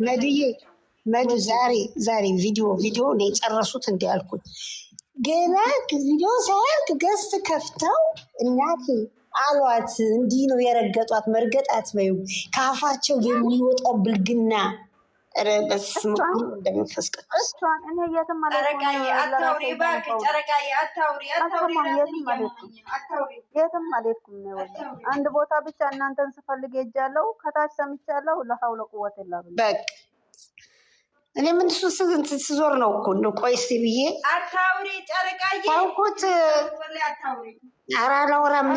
መድዬ መዱ ዛሬ ቪዲዮ ነው የጨረሱት እንዲያልኩት ገና ቪዲዮ ሳያልቅ ገስት ከፍተው እናቴ አሏት። እንዲህ ነው የረገጧት። መርገጣት በዩ ከአፋቸው የሚወጣው ብልግና በስመ አብ እንደመንፈስ ቅዱስ እኔ የትም አልሄድኩም። አንድ ቦታ ብቻ እናንተን ስፈልግ ሄጃለሁ። ከታች ሰምቻለሁ። ለሐውለ ቁወት የለም በቃ እኔ ምን ስዞር ነው እኮ እንደው ቆይ እስኪ ብዬ አታውሪ ጨረቃዬ ታውቁት። ኧረ አላወራም።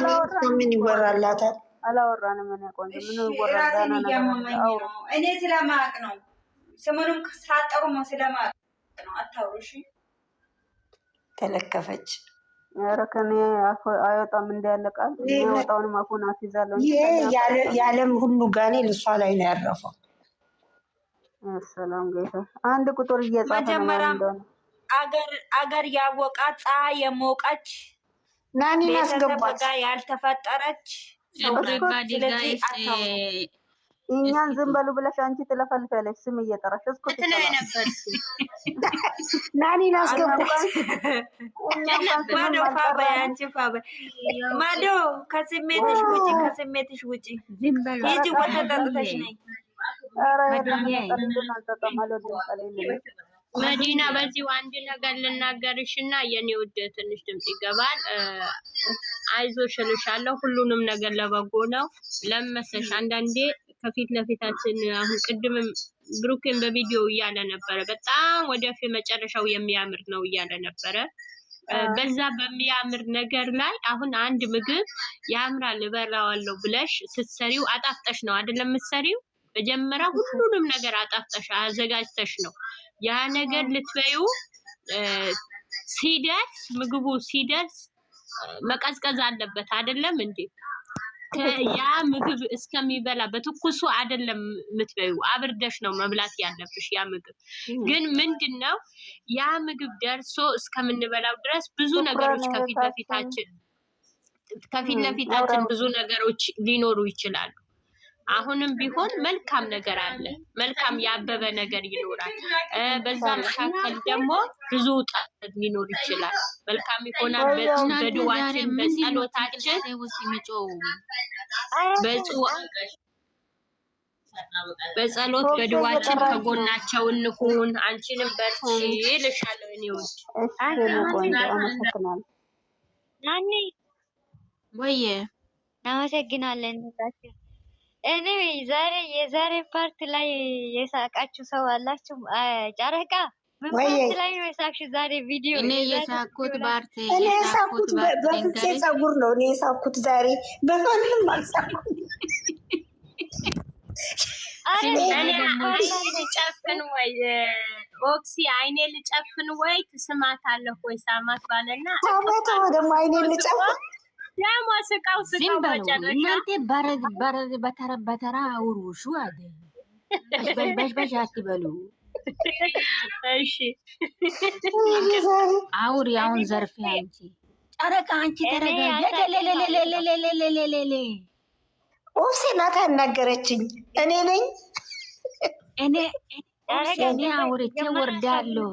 ምን ይወራላታል? አላወራንም። ምን ቆንጆ ምን ይወራላና ነው? እኔ ስለማቅ ነው ስሙንም ሳጠሩ ነው ስለማቅ ነው። አታውሪ እሺ። ተለከፈች። ኧረ ከኔ አይወጣም እንዳያለቃል። የሚወጣውንም አፉን አስይዛለሁ። የዓለም ሁሉ ጋኔ ልሷ ላይ ነው ያረፈው። ሰላም ጌታ አንድ ቁጥር እየጻፈ ነው። አገር ያወቃት ፀሐይ የሞቀች ናኒን አስገባት ያልተፈጠረች እኛን ዝም በሉ ብለሽ አንቺ ትለፈልፊያለሽ። ስም እየጠራሽ እስኩት ናኒን አስገባት። ማዶ ከስሜትሽ ውጪ ከስሜትሽ ውጪ ሂጂ ወተት ጠጥተሽ ነይ። መዲና በዚሁ አንድ ነገር ልናገርሽ እና የኔ ውድ ትንሽ ድምጽ ይገባል። አይዞሽ እልሻለሁ። ሁሉንም ነገር ለበጎ ነው። ለመሰሽ አንዳንዴ ከፊት ለፊታችን አሁን ቅድምም ብሩኬን በቪዲዮ እያለ ነበረ። በጣም ወደፊት መጨረሻው የሚያምር ነው እያለ ነበረ። በዛ በሚያምር ነገር ላይ አሁን አንድ ምግብ ያምራል እበላዋለሁ ብለሽ ስትሰሪው አጣፍጠሽ ነው አይደለም የምትሰሪው። መጀመሪያ ሁሉንም ነገር አጣፍጠሽ አዘጋጅተሽ ነው ያ ነገር ልትበይው። ሲደርስ ምግቡ ሲደርስ መቀዝቀዝ አለበት አይደለም እንዴ? ያ ምግብ እስከሚበላ በትኩሱ አይደለም የምትበይው፣ አብርደሽ ነው መብላት ያለብሽ። ያ ምግብ ግን ምንድነው ያ ምግብ ደርሶ እስከምንበላው ድረስ ብዙ ነገሮች ከፊት ለፊታችን ብዙ ነገሮች ሊኖሩ ይችላሉ። አሁንም ቢሆን መልካም ነገር አለ። መልካም ያበበ ነገር ይኖራል። በዛ መካከል ደግሞ ብዙ ጣጣ ሊኖር ይችላል። መልካም ይሆናል። በድዋችን በጸሎታችን በጸሎት በድዋችን ከጎናቸው እንሁን። አንቺንም በርቺ እልሻለሁ እኔ ውድ ናኒ ወይ እናመሰግናለን። እኔ የዛሬ ፓርት ላይ የሳቃችሁ ሰው አላችሁ? ጨረቃ ምን ፓርት ላይ ነው የሳቅሽው ዛሬ ቪዲዮ? እኔ የሳቅኩት ፓርት በፍፄ ፀጉር ነው። እኔ የሳቅኩት ዛሬ በማንም አልሳቅኩም። ልጨፍን ወይ ኦክሲ አይኔ ልጨፍን ወይ ትስማታለህ ወይ ሳማት ባለና ሳማት ደግሞ አይኔ ልጨፍን ያማ ስቃው መጨረሻ እናንተ በረድ በተራ አውሩሹ አደ በሽ አትበሉ። እሺ አውሪ አሁን ዘርፌ አንቺ ጨረቃ አንቺ ተረጋጋ። ኦፍሴ ናት ያናገረችኝ። እኔ ነኝ እኔ አውርቼ ወርዳለሁ።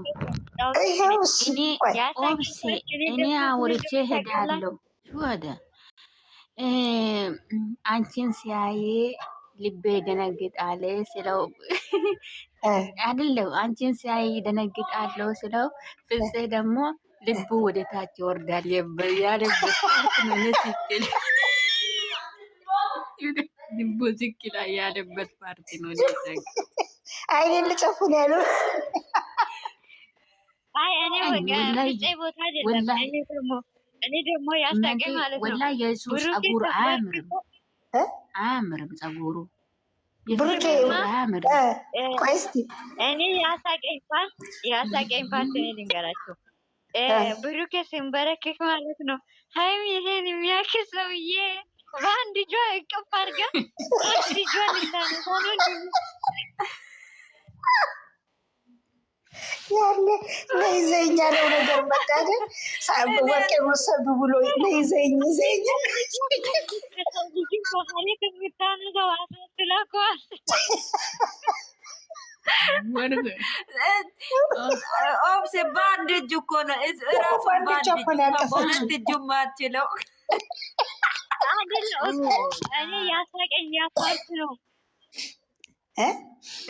እኔ አውርቼ ሄዳለሁ። ወደ አንቺን ሲያይ ልቤ ደነግጣለ ስለው አይደለም አንቺን ሲያይ ደነግጣለሁ ስለው ፍፄ ደግሞ ልቡ ወደ ታች ይወርዳል ያለበት ነው። ሲክል ልቡ ሲክል ያለበት ፓርቲ ነው። አይኔን ልጨፍን ያለው አይ እኔ ፍፄ ቦታ አይደለም። እኔ ደግሞ ያሳቀኝ ማለት ነው ወላሂ የሱስ ጸጉር አያምርም ጸጉሩ ብሩኬ አያምርም። ቆይ እስኪ እኔ ያሳቀኝ ፓርት እኔ ልንገራችሁ። ብሩኬ ሲንበረከክ ማለት ነው ሀይሚ ይሄን የሚያክል ሰውዬ በአንድ እጇ እቅፍ አድርጋ አንድ እጇን እንዳነሳ ነው ያለ ለይዘኝ ያለው ነገር መጣደ ወርቄ ወሰዱ ብሎ ለይዘኝ ኦብሴ በአንድ እጅ እኮ ነው እራሱ በሁለት እጁ ማትችለው እኔ ያሳቀኝ ያፓርት ነው።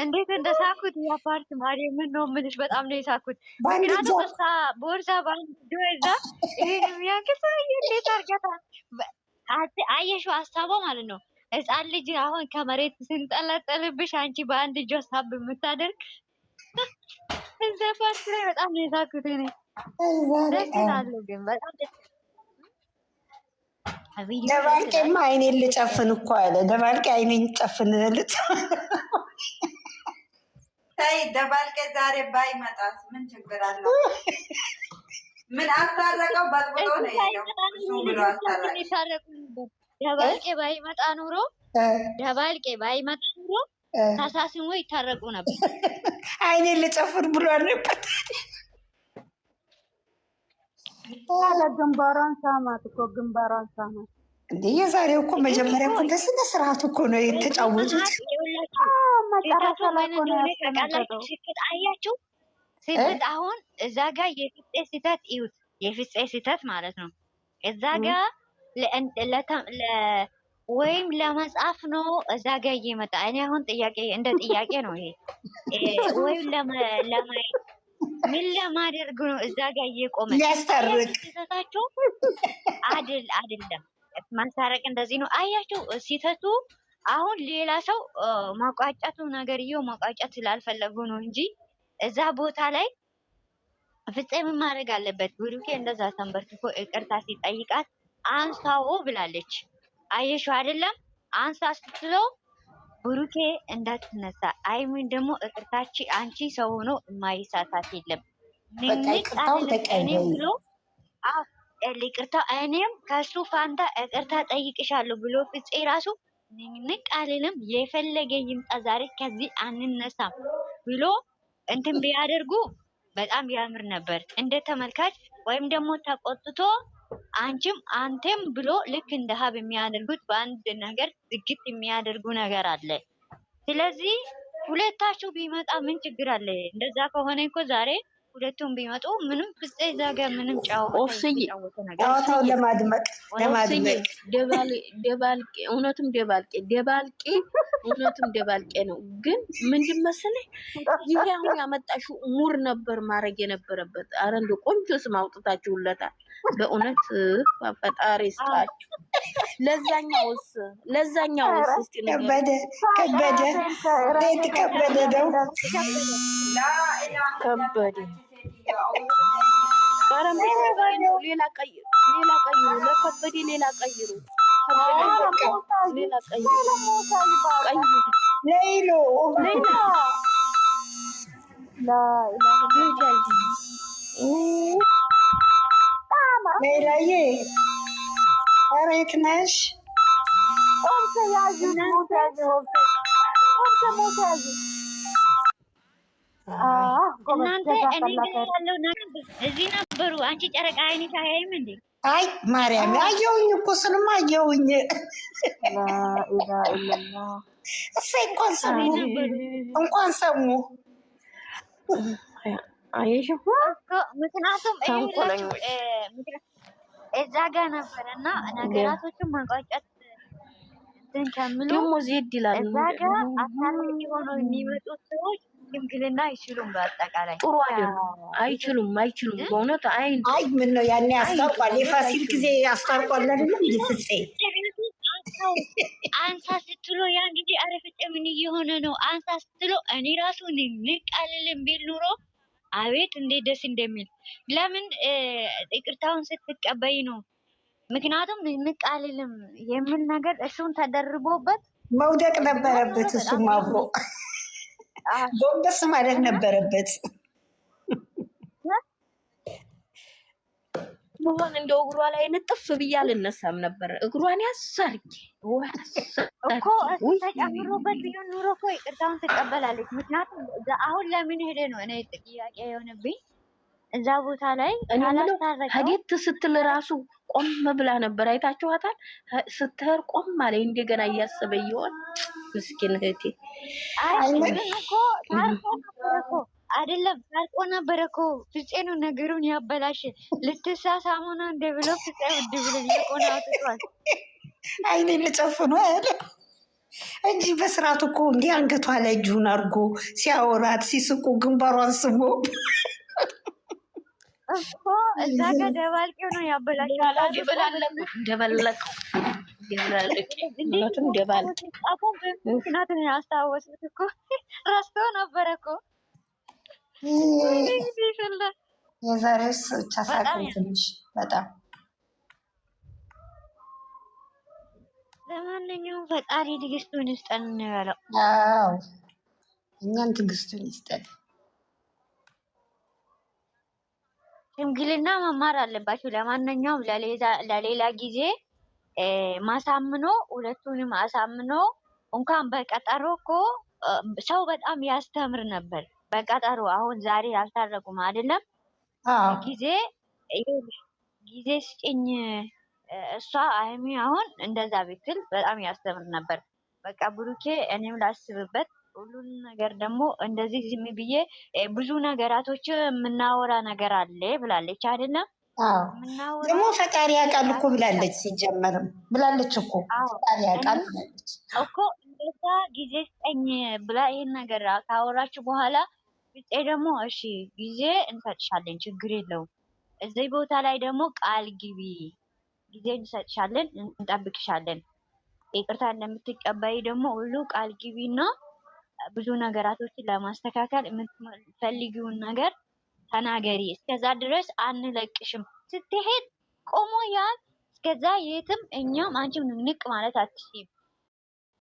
እንዴት እንደሳኩት ያፓርት ማርያምን ነው የምልሽ። በጣም ነው የሳኩት። ምክንያቱም ቦርሳ በአንድ እጇ ይዛ ይሄን የሚያክል ሰውዬ እንዴት አድርገታ አየሽው? ሀሳቧ ማለት ነው ህፃን ልጅ አሁን ከመሬት ስንጠለጠልብሽ አንቺ በአንድ እጇ ሳብ የምታደርግ እዛ ፓርት ላይ በጣም ነው የሳኩት። እኔ ደስ ይላል ግን በጣም ደባልቄማ አይኔን ልጨፍን እኮ አለ። ደባልቄ አይኔን ጨፍንልት። ተይ ደባልቄ ዛሬ ባይመጣስ ምን ችግር አለው? ምን አስታረቀው? በጥብጦ ነው የሄደው እሱ ብሎ አስታረቀ። ደባልቄ ባይመጣ ኑሮ ተሳስሞ ይታረቁ ነበር። አይኔን ልጨፍን ብሎ አለበት። ግንባሯን ሳማት እኮ ግንባሯን ሳማት። እንዴ የዛሬው እኮ መጀመሪያ እኮ በስነ ስርዓቱ እኮ ነው የተጫወቱት። መጨረሻ ላይ እኮ ነው ያስቀመጠው። አያችሁ ስህተት አሁን እዛ ጋር የፍፄ ስህተት እዩት። የፍፄ ስህተት ማለት ነው እዛ ጋር ወይም ለመጻፍ ነው እዛ ጋር እየመጣ እኔ አሁን ጥያቄ እንደ ጥያቄ ነው ይሄ ወይም ለማየት ምን ለማድረግ ነው እዛ ጋር እየቆመ ያስተርቅ ሲተታቸው አይደለም ማሳረቅ እንደዚህ ነው። አያችሁ ሲተቱ አሁን ሌላ ሰው ማቋጫቱ ነገርየው ማቋጫት ስላልፈለጉ ነው እንጂ እዛ ቦታ ላይ ፍፄ ምን ማድረግ አለበት? ብሩኬ እንደዛ ተንበርክኮ ይቅርታ ሲጠይቃት አንሳው ብላለች። አየሽው አይደለም? አንሳ ስትለው ብሩኬ እንዳትነሳ አይሚን ደግሞ እቅርታቺ አንቺ ሰው ሆኖ የማይሳሳት የለም ብሎ ይቅርታ እኔም ከሱ ፋንታ እቅርታ ጠይቅሻለሁ ብሎ ፍፄ ራሱ ንቅ አልልም የፈለገ ይምጣ ዛሬ ከዚህ አንነሳም ብሎ እንትን ቢያደርጉ በጣም ያምር ነበር እንደ ተመልካች። ወይም ደግሞ ተቆጥቶ አንቺም አንተም ብሎ ልክ እንደ ሀብ የሚያደርጉት በአንድ ነገር ዝግት የሚያደርጉ ነገር አለ። ስለዚህ ሁለታችሁ ቢመጣ ምን ችግር አለ? እንደዛ ከሆነ እኮ ዛሬ ሁለቱም ቢመጡ ምንም ፍፄ እዛ ጋር ምንም ጫወታው ለማድመቅ ደባልቄ እውነትም ደባልቄ ነው። ግን ምንድን መሰለኝ ይሄ አሁን ያመጣሽው ሙር ነበር ማድረግ የነበረበት። አረ እንደው ቆንጆ ስም አውጥታችሁለታል። በእውነት ፈጣሪ ይስጣችሁ። ለዛኛውስ እስቲ ከበደ ቤት ከበደ ነው ከበደ ሌላ ቀይሩ ለከበደ ሌላ ቀይሩ ሌሎ ሌላዬ ኧረ የት ነሽ? እናንተ እኔ ያለው እዚህ ነበሩ። አንቺ ጨረቃ አይነት አያይም እንዴ? አይ ማርያም አየሁኝ እኮ ስልማ አየሁኝ። እሰይ እንኳን ሰሙ አየሽ። ምክንያቱም እዛ ጋር ነበር እና ነገራቶችን ማቋጨት ከሚሉ ደግሞ ዜድ ይላሉ። እዛ ጋር አሳላፊ ሆነው የሚመጡት ሰዎች ሽምግልና አይችሉም። በአጠቃላይ ጥሩ አይችሉም። በእውነት አይ ምን ነው ያኔ አስታርቋል። የፋሲል ጊዜ አስታርቋል አይደለም ፍፄ አንሳ ስትሎ ያን ጊዜ ኧረ ፍፄ ምን እየሆነ ነው አንሳ ስትሎ እኔ ራሱ ንቅ አልልም ቢል ኑሮ አቤት እንዴት ደስ እንደሚል። ለምን ይቅርታውን ስትቀበይ ነው። ምክንያቱም ንቅ አልልም የምን ነገር እሱን ተደርቦበት መውደቅ ነበረበት። እሱም አብሮ ጎንበስ ማለት ነበረበት። በሆነ እንደው እግሯ ላይ ንጥፍ ብዬ አልነሳም ነበር። እግሯን ያሰርኪ እኮ ተጨምሮበት ቢሆን ኑሮ እኮ ይቅርታውን ትቀበላለች። ምክንያቱም አሁን ለምን ሄደ ነው እኔ ጥያቄ የሆነብኝ። እዛ ቦታ ላይ ሀዲት ስትል ራሱ ቆም ብላ ነበር። አይታችኋታል? ስትሄድ ቆም ማለት እንደገና እያሰበ ይሆን ምስኪን እህቴ። አይ ግን እኮ ታርቆ አይደለም ታርቆ ነበረ እኮ ፍፄ ነው ነገሩን ያበላሽ። ልትሳሳሙ ነው እንደ ብሎ ፍፄ ውድ ብሎ የቆና አውጥቷል። አይኔ ልጨፍኑ ያለ እንጂ በስርዓቱ እኮ እንዲህ አንገቷ ላይ እጁን አድርጎ ሲያወራት ሲስቁ ግንባሯን ስሞ እኮ እዛ ጋር ደባልቄው ነው ያበላሸው። ደበለቀው ምክንያቱም ያስታወሱት እኮ ረስቶ ነበረ እኮ የዛሬስ ብቻ ሳቅም ትንሽ በጣም ለማንኛውም ፈጣሪ ትዕግስቱን ይስጠን ነው ያለው። አዎ እኛን ትዕግስቱን ይስጠን። ሽምግልና መማር አለባችሁ። ለማንኛውም ለሌላ ጊዜ ማሳምኖ ሁለቱንም አሳምኖ እንኳን በቀጠሮ እኮ ሰው በጣም ያስተምር ነበር። በቀጠሮ አሁን ዛሬ አልታረቁም አይደለም? ጊዜ ስጭኝ እሷ አይሚ አሁን እንደዛ ብትል በጣም ያስተምር ነበር። በቃ ብሩኬ እኔም ላስብበት ሁሉን ነገር ደግሞ እንደዚህ ዝም ብዬ ብዙ ነገራቶች የምናወራ ነገር አለ ብላለች አይደለም? ደግሞ ፈጣሪ ያውቃል እኮ ብላለች። ሲጀመርም ብላለች እኮ ፈጣሪ ያውቃል ብላለች እኮ እንደዛ ጊዜ ስጠኝ ብላ ይህን ነገር ካወራችሁ በኋላ ፍፄ ደግሞ እሺ ጊዜ እንሰጥሻለን ችግር የለውም እዚህ ቦታ ላይ ደግሞ ቃል ግቢ ጊዜ እንሰጥሻለን እንጠብቅሻለን ይቅርታ እንደምትቀበይ ደግሞ ሁሉ ቃል ግቢና ብዙ ነገራቶችን ለማስተካከል የምትፈልጊውን ነገር ተናገሪ። እስከዛ ድረስ አንለቅሽም። ስትሄድ ቆሞ ያል እስከዛ የትም እኛም አንቺም ንቅ ማለት አትችይም።